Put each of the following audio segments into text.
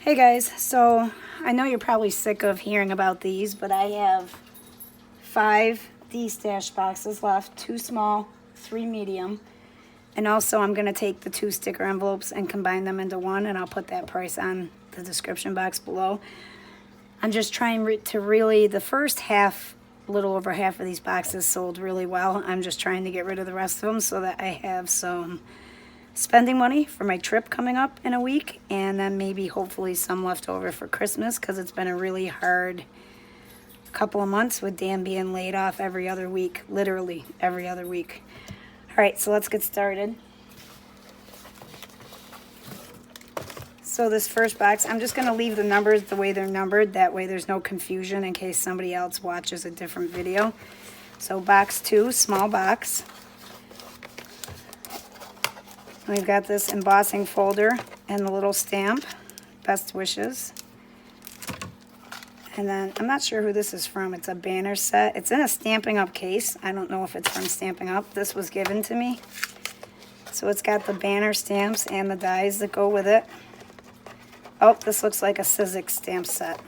Hey guys, so I know you're probably sick of hearing about these, but I have 5 Destash boxes left, 2 small, 3 medium, and also I'm going to take the 2 sticker envelopes and combine them into one, and I'll put that price on the description box below. I'm just trying to really, the first half, a little over half of these boxes sold really well. I'm just trying to get rid of the rest of them so that I have some spending money for my trip coming up in a week, and then maybe hopefully some left over for Christmas, because it's been a really hard couple of months with Dan being laid off every other week, literally every other week. All right, so let's get started. So this first box, I'm just going to leave the numbers the way they're numbered. That way there's no confusion in case somebody else watches a different video. So box 2, small box. We've got this embossing folder and the little stamp, best wishes. And then, I'm not sure who this is from. It's a banner set. It's in a Stampin' Up case. I don't know if it's from Stampin' Up. This was given to me. So it's got the banner stamps and the dies that go with it. Oh, this looks like a Sizzix stamp set.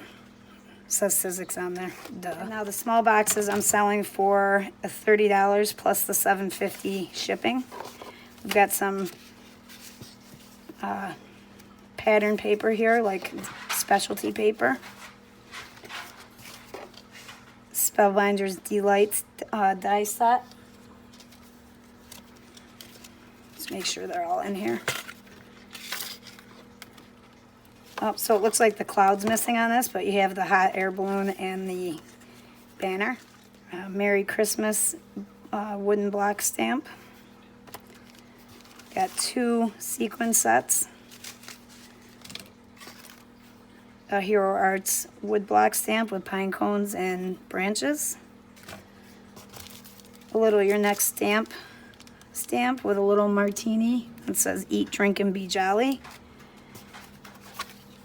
It says Sizzix on there. Duh. Now the small boxes I'm selling for $30 plus the $7.50 shipping. We've got some pattern paper here, like specialty paper. Spellbinder's Delights die set. Let's make sure they're all in here. Oh, so it looks like the cloud's missing on this, but you have the hot air balloon and the banner. Merry Christmas wooden block stamp. Got 2 sequin sets. A Hero Arts wood block stamp with pine cones and branches. A little Your Next Stamp with a little martini. It says Eat, Drink, and Be Jolly.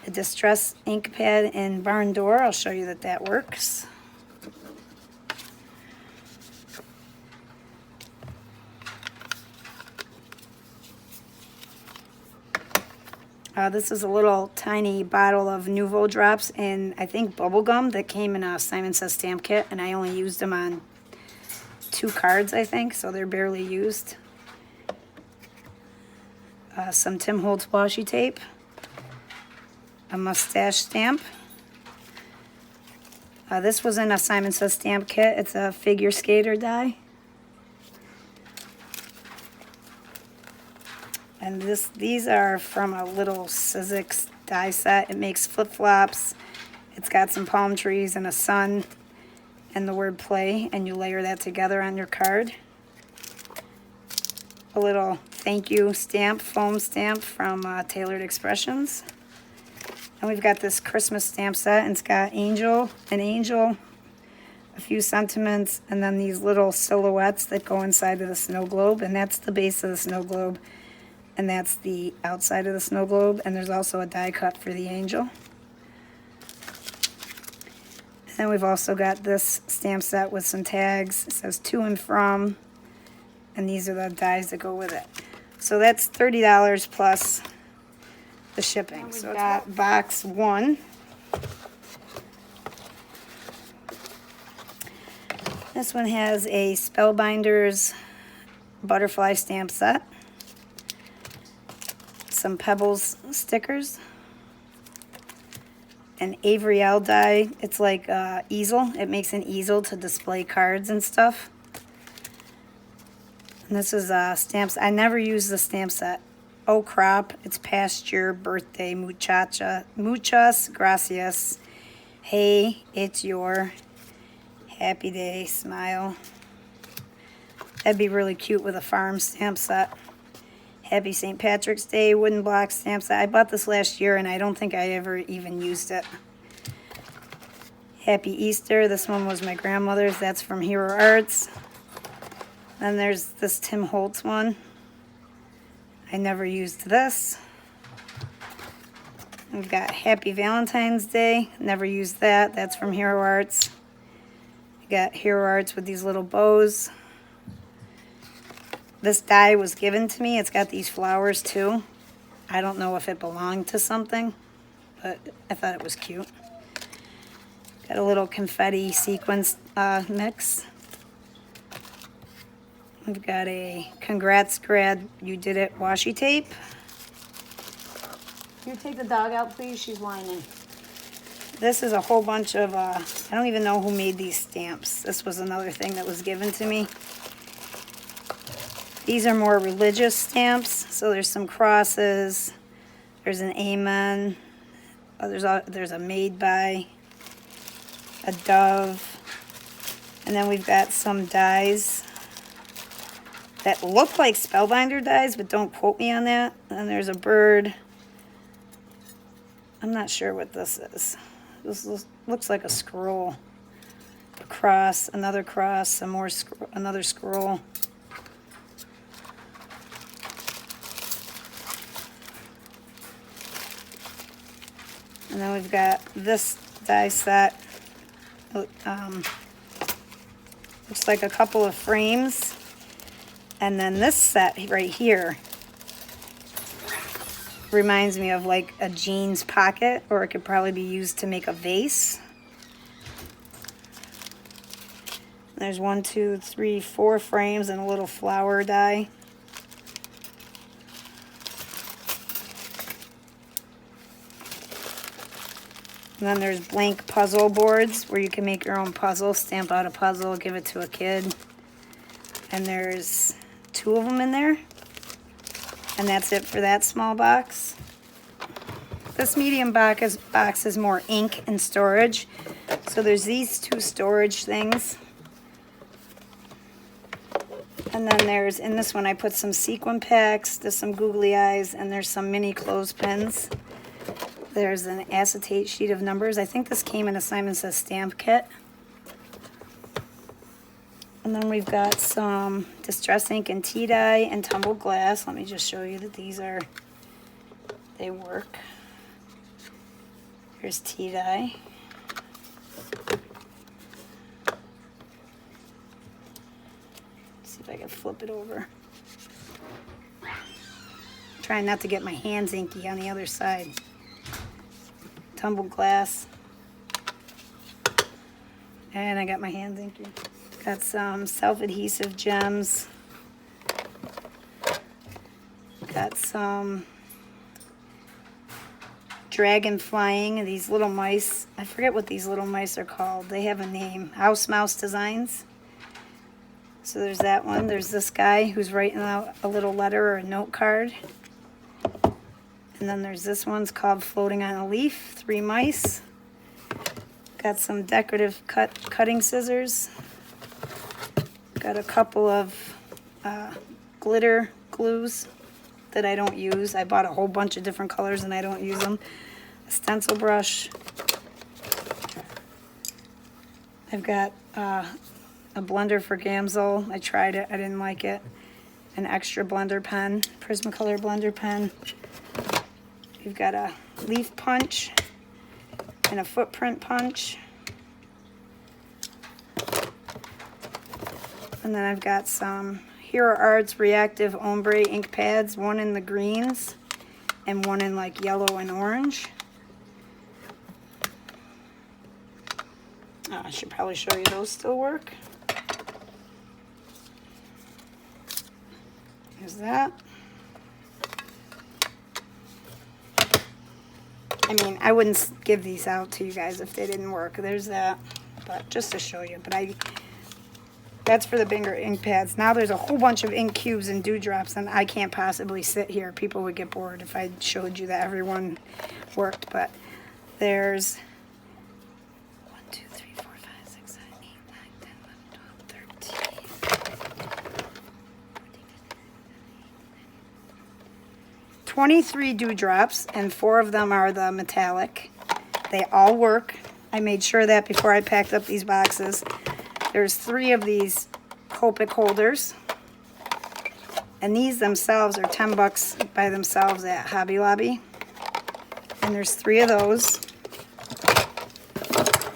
A Distress ink pad and barn door. I'll show you that works. This is a little tiny bottle of Nouveau drops and I think bubble gum that came in a Simon Says stamp kit, and I only used them on 2 cards, I think, so they're barely used. Some Tim Holtz washi tape, a mustache stamp. This was in a Simon Says stamp kit. It's a figure skater die. And these are from a little Sizzix die set. It makes flip-flops. It's got some palm trees and a sun and the word play, and you layer that together on your card. A little thank you stamp, foam stamp from Tailored Expressions. And we've got this Christmas stamp set, and it's got an angel, a few sentiments, and then these little silhouettes that go inside of the snow globe, and that's the base of the snow globe. And that's the outside of the snow globe, and there's also a die cut for the angel. And then we've also got this stamp set with some tags. It says to and from, and these are the dies that go with it. So that's $30 plus the shipping. So we've got box 1. This one has a Spellbinder's butterfly stamp set. Some Pebbles stickers, an Avriel die. It's like easel. It makes an easel to display cards and stuff. And this is stamps. I never use the stamp set. Oh crop, it's past your birthday, muchas gracias. Hey, it's your happy day, smile. That'd be really cute with a farm stamp set. Happy St. Patrick's Day wooden block stamp set. I bought this last year and I don't think I ever even used it. Happy Easter. This one was my grandmother's. That's from Hero Arts. Then there's this Tim Holtz one. I never used this. We've got Happy Valentine's Day. Never used that. That's from Hero Arts. We got Hero Arts with these little bows. This die was given to me. It's got these flowers too. I don't know if it belonged to something, but but I thought it was cute. Got a little confetti sequence mix. We've got a congrats grad, you did it washi tape. Can you take the dog out, please? She's whining. This is a whole bunch of, I don't even know who made these stamps. This was another thing that was given to me. These are more religious stamps. So there's some crosses. There's an amen. Oh, there's a made by, a dove. And then we've got some dies that look like Spellbinder dies, but don't quote me on that. And there's a bird. I'm not sure what this is. This looks like a scroll. A cross, another cross, some more, another scroll. And then we've got this die set. Looks like a couple of frames. And then this set right here reminds me of like a jeans pocket, or it could probably be used to make a vase. There's 1, 2, 3, 4 frames and a little flower die. And then there's blank puzzle boards where you can make your own puzzle, stamp out a puzzle, give it to a kid. And there's 2 of them in there. And that's it for that small box. This medium box is more ink and storage. So there's these 2 storage things. And then there's, in this one I put some sequin packs, there's some googly eyes, and there's some mini clothespins. There's an acetate sheet of numbers. I think this came in a Simon Says stamp kit. And then we've got some distress ink and tea dye and tumbled glass. Let me just show you that these are, they work. Here's tea dye. Let's see if I can flip it over. Trying not to get my hands inky on the other side. Tumbled glass. And I got my hands inky. Got some self-adhesive gems. Got some dragon flying, these little mice. I forget what these little mice are called. They have a name. House Mouse Designs. So there's that one. There's this guy who's writing out a little letter or a note card. And then there's this one's called Floating on a Leaf. 3 mice. Got some decorative cutting scissors. Got a couple of glitter glues that I don't use. I bought a whole bunch of different colors and I don't use them. A stencil brush. I've got a blender for Gamsol. I tried it. I didn't like it. An extra blender pen. Prismacolor blender pen. We've got a leaf punch and a footprint punch. And then I've got some Hero Arts Reactive Ombre ink pads, one in the greens and one in like yellow and orange. I should probably show you those still work. There's that. I mean, I wouldn't give these out to you guys if they didn't work. There's that, but just to show you. But that's for the bigger ink pads. Now there's a whole bunch of ink cubes and dewdrops, and I can't possibly sit here. People would get bored if I showed you that everyone worked. But there's 1, 2, 3, 4, 5, 6, 7, 8, 9, 10, 11, 12, 13, 23 dewdrops, and 4 of them are the metallic. They all work. I made sure that before I packed up these boxes. There's 3 of these Copic holders, and these themselves are $10 by themselves at Hobby Lobby. And there's 3 of those.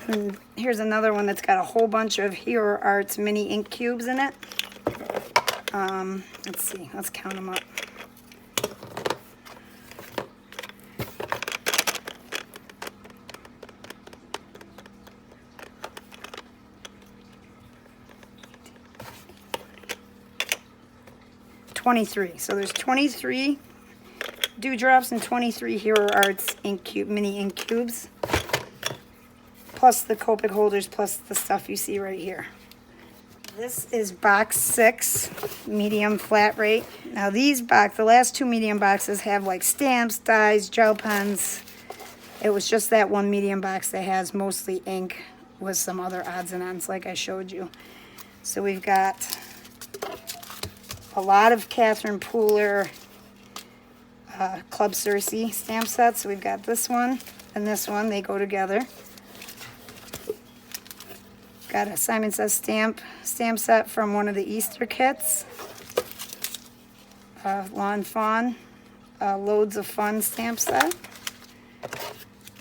And here's another one that's got a whole bunch of Hero Arts mini ink cubes in it. Let's see, let's count them up. 23. So there's 23 dewdrops and 23 Hero Arts mini ink cubes, plus the Copic holders, plus the stuff you see right here. This is box 6, medium flat rate. Now the last 2 medium boxes have like stamps, dies, gel pens. It was just that one medium box that has mostly ink with some other odds and ends like I showed you. So we've got a lot of Catherine Pooler Club Cersei stamp sets. So we've got this one and this one. They go together. Got a Simon Says stamp set from one of the Easter kits. Lawn Fawn, Loads of Fun stamp set.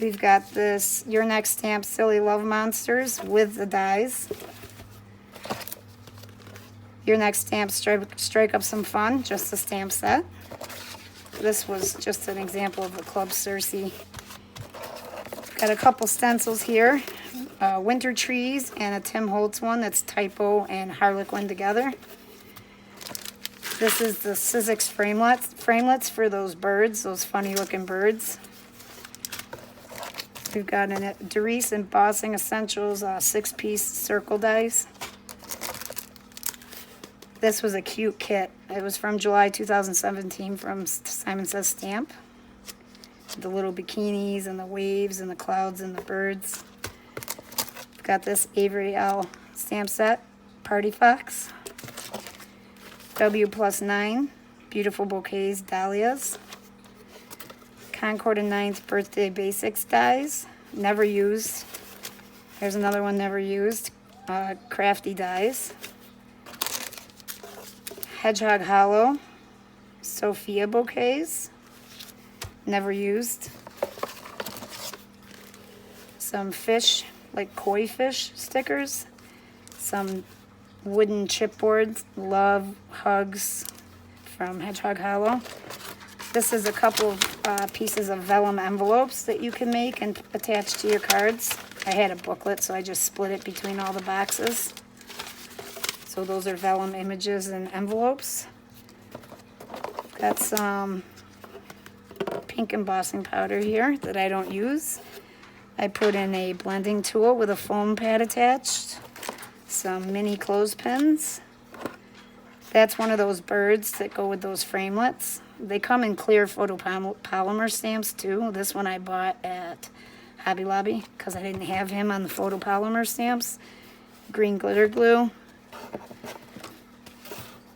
We've got this Your Next Stamp Silly Love Monsters with the dies. Your Next Stamp Strike Up Some Fun, just a stamp set. This was just an example of the Club Cersei. Got a couple stencils here. Winter Trees and a Tim Holtz one that's Typo and Harlequin together. This is the Sizzix framelets for those birds, those funny looking birds. We've got a Doris Embossing Essentials 6-piece circle dies. This was a cute kit. It was from July 2017 from Simon Says Stamp. The little bikinis and the waves and the clouds and the birds. Got this Avery L stamp set, Party Fox. W+9, Beautiful Bouquets, Dahlias. Concord and 9th Birthday Basics dies, never used. There's another one never used, Crafty dies. Hedgehog Hollow, Sophia Bouquets, never used. Some fish, like koi fish stickers, some wooden chipboards, Love Hugs from Hedgehog Hollow. This is a couple of pieces of vellum envelopes that you can make and attach to your cards. I had a booklet, so I just split it between all the boxes. So those are vellum images and envelopes. Got some pink embossing powder here that I don't use. I put in a blending tool with a foam pad attached. Some mini clothespins. That's one of those birds that go with those framelets. They come in clear photopolymer stamps too. This one I bought at Hobby Lobby because I didn't have him on the photopolymer stamps. Green glitter glue.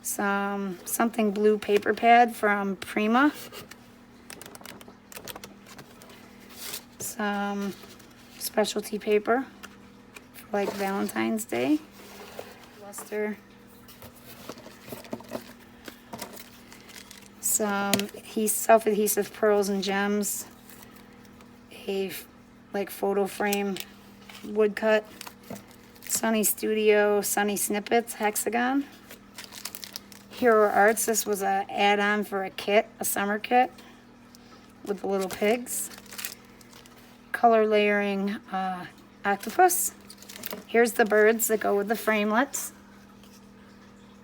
Something blue paper pad from Prima. Some specialty paper for like Valentine's Day. Luster. Some self-adhesive pearls and gems. A like photo frame woodcut. Sunny Studio Sunny Snippets hexagon. Hero Arts, this was an add-on for a kit, a summer kit with the little pigs. Color layering octopus. Here's the birds that go with the framelets.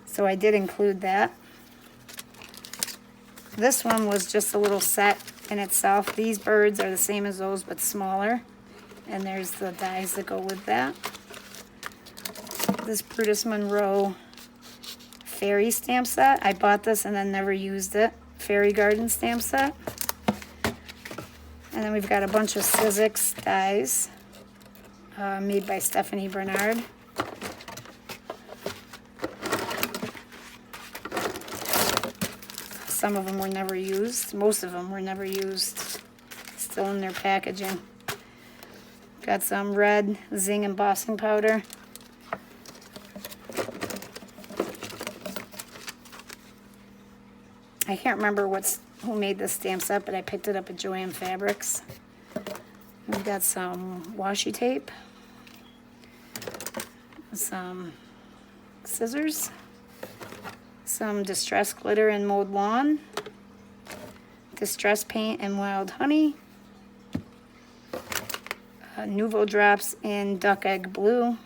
So I did include that. This one was just a little set in itself. These birds are the same as those but smaller. And there's the dies that go with that. This Brutus Monroe fairy stamp set. I bought this and then never used it. Fairy garden stamp set. And then we've got a bunch of Sizzix dies made by Stephanie Bernard. Some of them were never used. Most of them were never used. Still in their packaging. Got some red Zing embossing powder. I can't remember who made this stamp set, but I picked it up at Joann Fabrics. We've got some washi tape, some scissors, some Distress Glitter and Mowed Lawn, Distress Paint and Wild Honey, Nouveau Drops in Duck Egg Blue,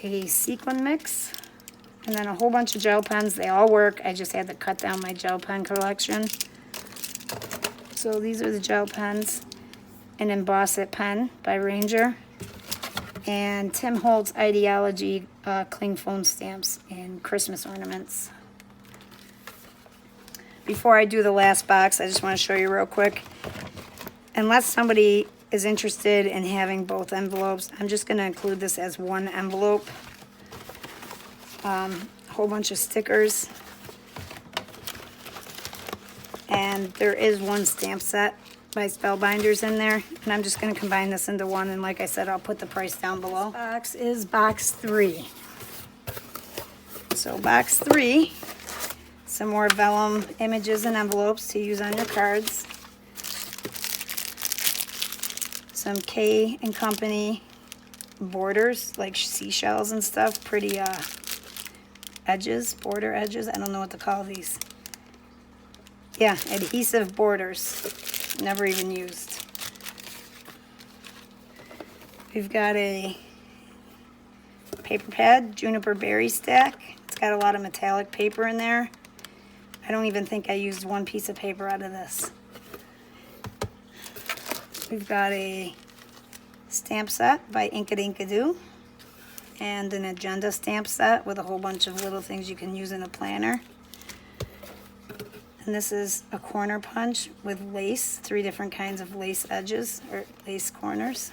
a sequin mix, And then a whole bunch of gel pens. They all work. I just had to cut down my gel pen collection. So these are the gel pens. An Emboss It pen by Ranger. And Tim Holtz Ideology cling foam stamps and Christmas ornaments. Before I do the last box, I just want to show you real quick. Unless somebody is interested in having both envelopes, I'm just going to include this as one envelope. A whole bunch of stickers. And there is one stamp set by Spellbinders in there. And I'm just going to combine this into one. And like I said, I'll put the price down below. This box is box 3. So box 3, some more vellum images and envelopes to use on your cards. Some K and Company borders, like seashells and stuff. Pretty edges, border edges. I don't know what to call these. Yeah, adhesive borders. Never even used. We've got a paper pad, Juniper Berry Stack. It's got a lot of metallic paper in there. I don't even think I used one piece of paper out of this. We've got a stamp set by Inkadoo and an agenda stamp set with a whole bunch of little things you can use in a planner. And this is a corner punch with lace, 3 different kinds of lace edges or lace corners.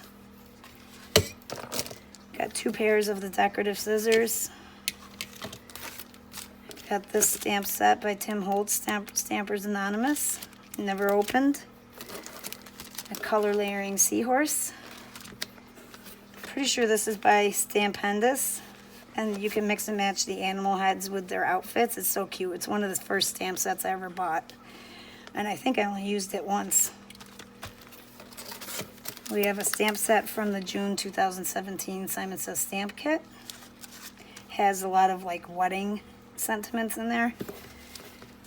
Got 2 pairs of the decorative scissors. Got this stamp set by Tim Holtz, Stampers Anonymous, never opened. A color layering seahorse. Pretty sure this is by Stampendous, and you can mix and match the animal heads with their outfits. It's so cute. It's one of the first stamp sets I ever bought, and I think I only used it once. We have a stamp set from the June 2017 Simon Says Stamp Kit. Has a lot of like wedding sentiments in there.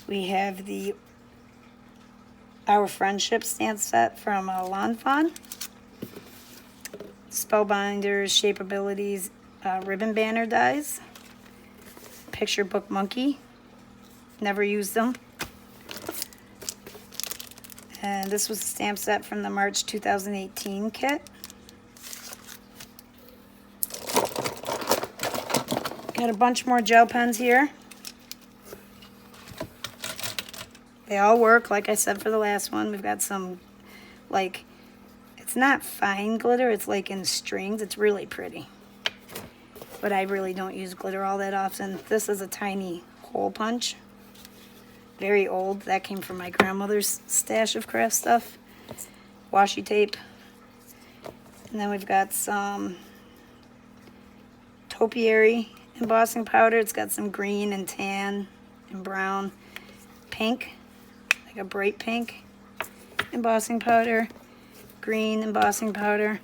We have the Our Friendship stamp set from Lawn Fawn. Spellbinders, Shapeabilities, ribbon banner dies. Picture Book Monkey. Never used them. And this was a stamp set from the March 2018 kit. Got a bunch more gel pens here. They all work, like I said for the last one. We've got some, like, it's not fine glitter, it's like in strings. It's really pretty. But I really don't use glitter all that often. This is a tiny hole punch. Very old. That came from my grandmother's stash of craft stuff. Washi tape. And then we've got some topiary embossing powder. It's got some green and tan and brown. Pink, like a bright pink embossing powder. Green embossing powder.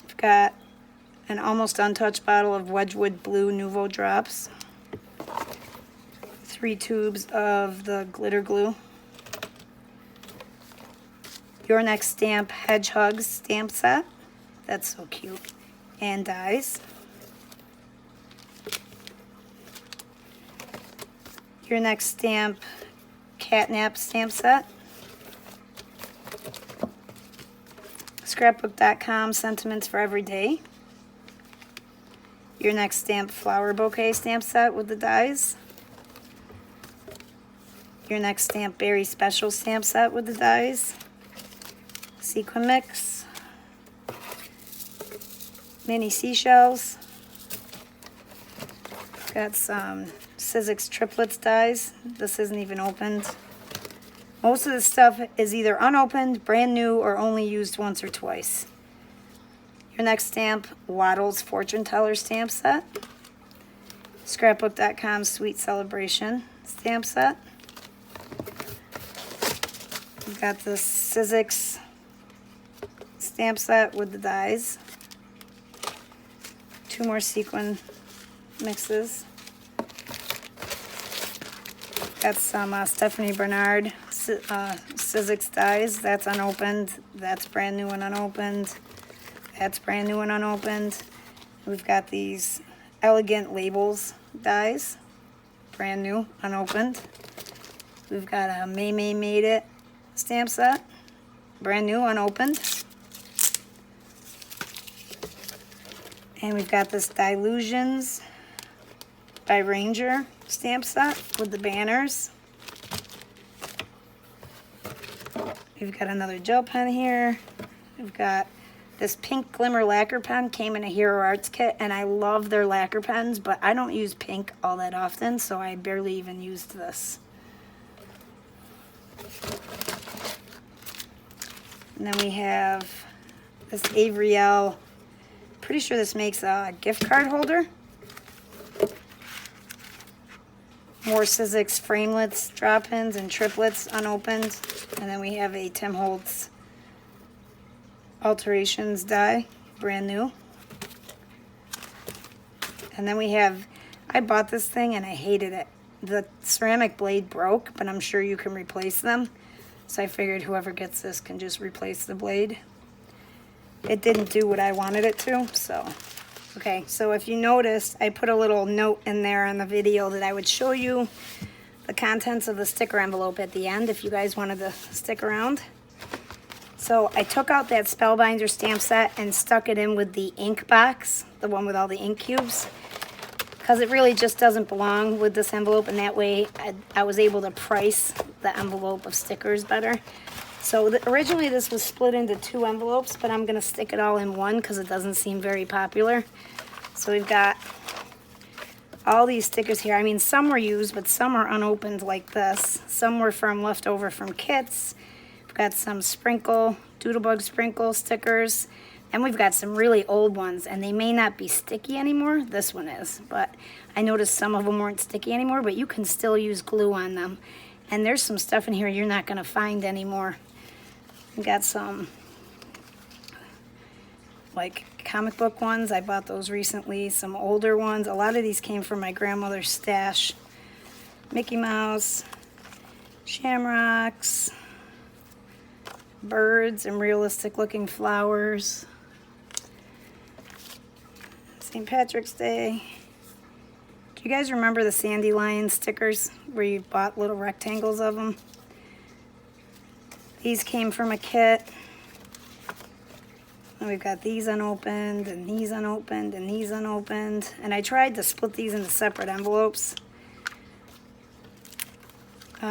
We've got an almost untouched bottle of Wedgwood Blue Nouveau Drops. 3 tubes of the glitter glue. Your Next Stamp Hedgehogs stamp set. That's so cute. And dies. Your Next Stamp Catnap stamp set. Scrapbook.com Sentiments for Every Day. Your Next Stamp Flower Bouquet stamp set with the dies. Your Next Stamp Berry Special stamp set with the dies. Sequin Mix. Mini seashells. Got some Sizzix Triplets dies. This isn't even opened. Most of the stuff is either unopened, brand new, or only used once or twice. Your Next Stamp Waddles Fortune Teller stamp set. Scrapbook.com Sweet Celebration stamp set. We've got the Sizzix stamp set with the dies. 2 more sequin mixes. Got some Stephanie Bernard Sizzix dies. That's unopened. That's brand new and unopened. That's brand new and unopened. We've got these elegant labels dies, brand new, unopened. We've got a May May Made It stamp set, brand new, unopened. And we've got this Dilutions by Ranger stamp set with the banners. We've got another gel pen here. We've got this pink glimmer lacquer pen, came in a Hero Arts kit, and I love their lacquer pens, but I don't use pink all that often, so I barely even used this. And then we have this Avriel, pretty sure this makes a gift card holder. More Sizzix framelits, drop-ins, and triplets unopened. And then we have a Tim Holtz Alterations die, brand new. And then we have, I bought this thing and I hated it. The ceramic blade broke, but I'm sure you can replace them. So I figured whoever gets this can just replace the blade. It didn't do what I wanted it to, so. Okay, so if you noticed, I put a little note in there on the video that I would show you the contents of the sticker envelope at the end if you guys wanted to stick around. So I took out that Spellbinder stamp set and stuck it in with the ink box, the one with all the ink cubes, because it really just doesn't belong with this envelope, and that way I was able to price the envelope of stickers better. So originally this was split into 2 envelopes, but I'm going to stick it all in one because it doesn't seem very popular. So we've got all these stickers here. I mean, some were used, but some are unopened like this. Some were from leftover from kits. We've got some sprinkle, Doodlebug sprinkle stickers. And we've got some really old ones, and they may not be sticky anymore. This one is, but I noticed some of them weren't sticky anymore, but you can still use glue on them. And there's some stuff in here you're not going to find anymore. We got some like comic book ones. I bought those recently. Some older ones. A lot of these came from my grandmother's stash. Mickey Mouse, shamrocks, birds and realistic looking flowers. St. Patrick's Day. Do you guys remember the Sandy Lion stickers where you bought little rectangles of them? These came from a kit. And we've got these unopened, and these unopened, and these unopened. And I tried to split these into separate envelopes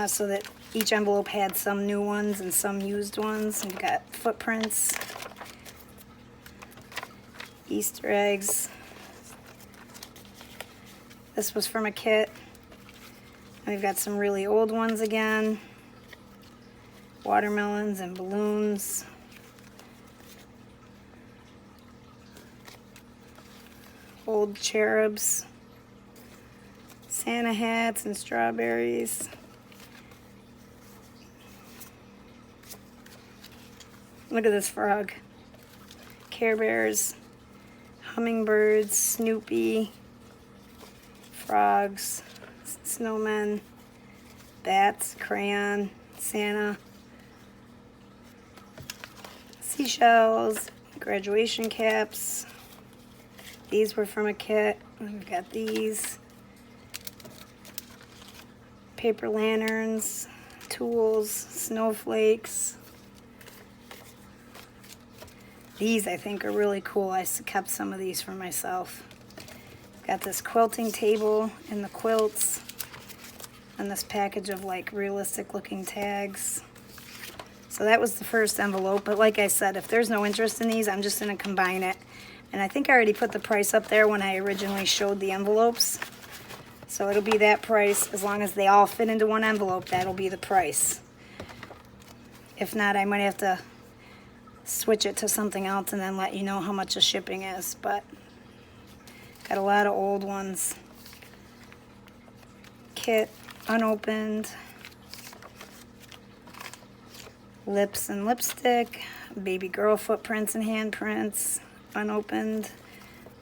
so that each envelope had some new ones and some used ones. We've got footprints, Easter eggs. This was from a kit. And we've got some really old ones again. Watermelons and balloons. Old cherubs. Santa hats and strawberries. Look at this frog. Care Bears. Hummingbirds. Snoopy. Frogs. Snowmen. Bats. Crayon. Santa. Seashells, graduation caps. These were from a kit. We've got these. Paper lanterns, tools, snowflakes. These I think are really cool. I kept some of these for myself. Got this quilting table and the quilts. And this package of like realistic looking tags. So that was the first envelope, but like I said, if there's no interest in these, I'm just going to combine it. And I think I already put the price up there when I originally showed the envelopes. So it'll be that price. As long as they all fit into one envelope, that'll be the price. If not, I might have to switch it to something else and then let you know how much the shipping is. But got a lot of old ones. Kit, unopened. Lips and lipstick, baby girl footprints and handprints, unopened,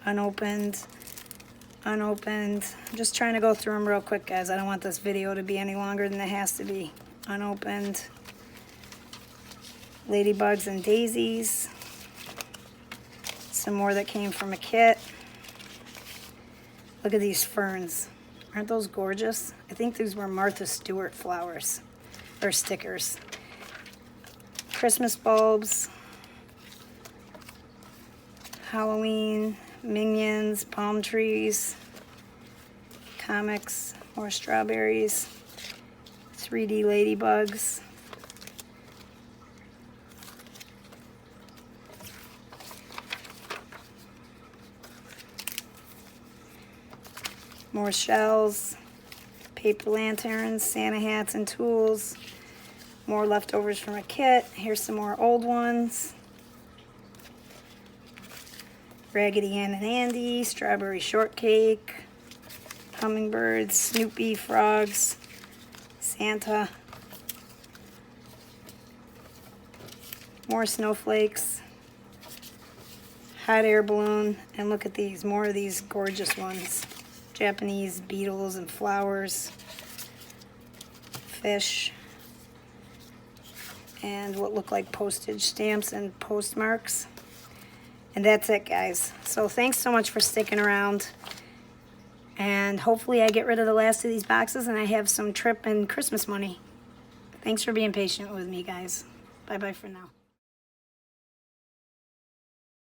unopened, unopened. I'm just trying to go through them real quick, guys. I don't want this video to be any longer than it has to be. Unopened. Ladybugs and daisies. Some more that came from a kit. Look at these ferns. Aren't those gorgeous? I think these were Martha Stewart flowers, or stickers. Christmas bulbs. Halloween, Minions, palm trees, comics, more strawberries, 3D ladybugs. More shells, paper lanterns, Santa hats and tools, more leftovers from a kit. Here's some more old ones. Raggedy Ann and Andy, strawberry shortcake, hummingbirds, Snoopy, frogs, Santa, more snowflakes, hot air balloon, and look at these, more of these gorgeous ones. Japanese beetles and flowers, fish, and what look like postage stamps and postmarks. And that's it, guys. So thanks so much for sticking around. And hopefully I get rid of the last of these boxes and I have some trip and Christmas money. Thanks for being patient with me, guys. Bye-bye for now.